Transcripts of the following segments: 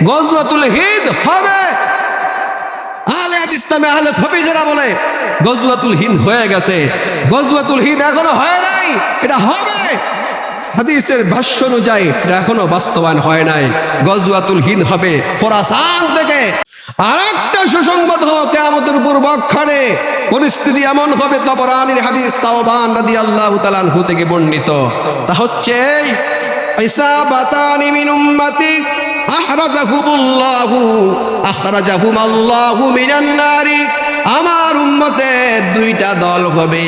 গজওয়াতুল হিন্দ হবে। আহলে হাদিস নামে আহলে হাদিসেরা বলে গজওয়াতুল হিন্দ হয়ে গেছে, গজওয়াতুল হিন্দ এখনো হয় নাই, এটা হবে। হাদিসের ভাষ্য অনুযায়ী এটা এখনো বাস্তবায়ন হয় নাই। গজওয়াতুল হিন্দ হবে খোরাসান থেকে। আরেকটা সুসংবাদ হলো কিয়ামতের পূর্বক্ষণে পরিস্থিতি এমন হবে, তাবরানীর হাদিস সাওবান রাদিয়াল্লাহু তাআলা আনহু থেকে বর্ণিত, তা হচ্ছে ইসাবাতানি মিন উম্মতি আখরাজাহুমাল্লাহু মিনান নারি। আমার উম্মতের দুইটা দল হবে,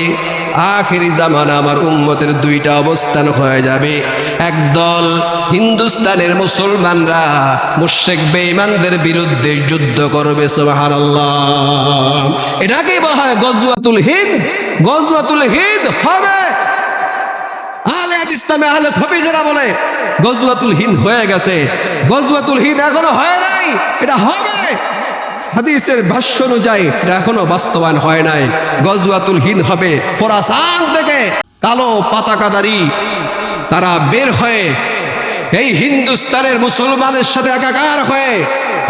আখিরি জামানা আমার উম্মতের দুইটা অবস্থান হয়ে যাবে। একদল হিন্দুস্তানের মুসলমানরা মুশরিক বেঈমানদের বিরুদ্ধে যুদ্ধ করবে, সুবহানাল্লাহ। এটাকেই বলা হয় গজওয়াতুল হিন্দ। গজওয়াতুল হিন্দ হবে। আহলে হাদিস নামে আহলে হাদিসেরা বলে গজওয়াতুল হিন্দ হয়ে গেছে, গজওয়াতুল হিন্দ এখনো হয় নাই, এটা হবে। হাদিসের ভাষ্য অনুযায়ী এটা এখনো বাস্তবায়ন হয় নাই। গজওয়াতুল হিন্দ হবে খোরাসান থেকে। কালো পতাকাধারী তারা বের হয়ে এই হিন্দুস্তানের মুসলমানের সাথে একাকার হয়ে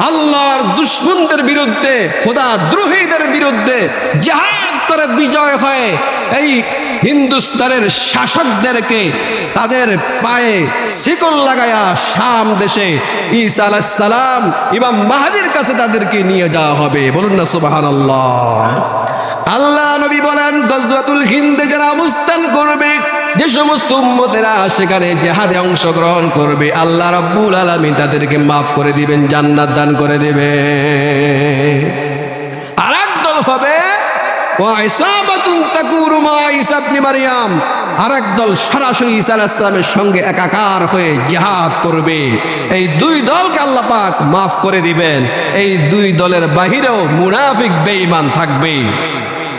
আল্লাহর দুশমনদের বিরুদ্ধে, খোদা দ্রোহীদের বিরুদ্ধে জিহাদ করে বিজয় হয়ে এই হিন্দুস্তানের শাসকদেরকে তাদের পায়ে শিকল লাগায়া শাম দেশে ঈসা আলাইহিস সালাম ইমাম মাহদীর কাছে তাদেরকে নিয়ে যাওয়া হবে। বলুন না সুবহানাল্লাহ। আল্লাহ নবী বলেন গজওয়াতুল হিন্দে যারা অবস্থান করবে, যে সমস্ত উম্মতেরা সেখানে জিহাদে অংশগ্রহণ করবে, আল্লাহ রাব্বুল আলামিন তাদেরকে মাফ করে দিবেন, জান্নাত দান করে দিবে। আরেক দল হবে আরেক দল সরাসরি ঈসা আলাইহিস সালামের সঙ্গে একাকার হয়ে জিহাদ করবে। এই দুই দলকে আল্লাহ পাক মাফ করে দিবেন। এই দুই দলের বাহিরেও মুনাফিক বেঈমান থাকবে।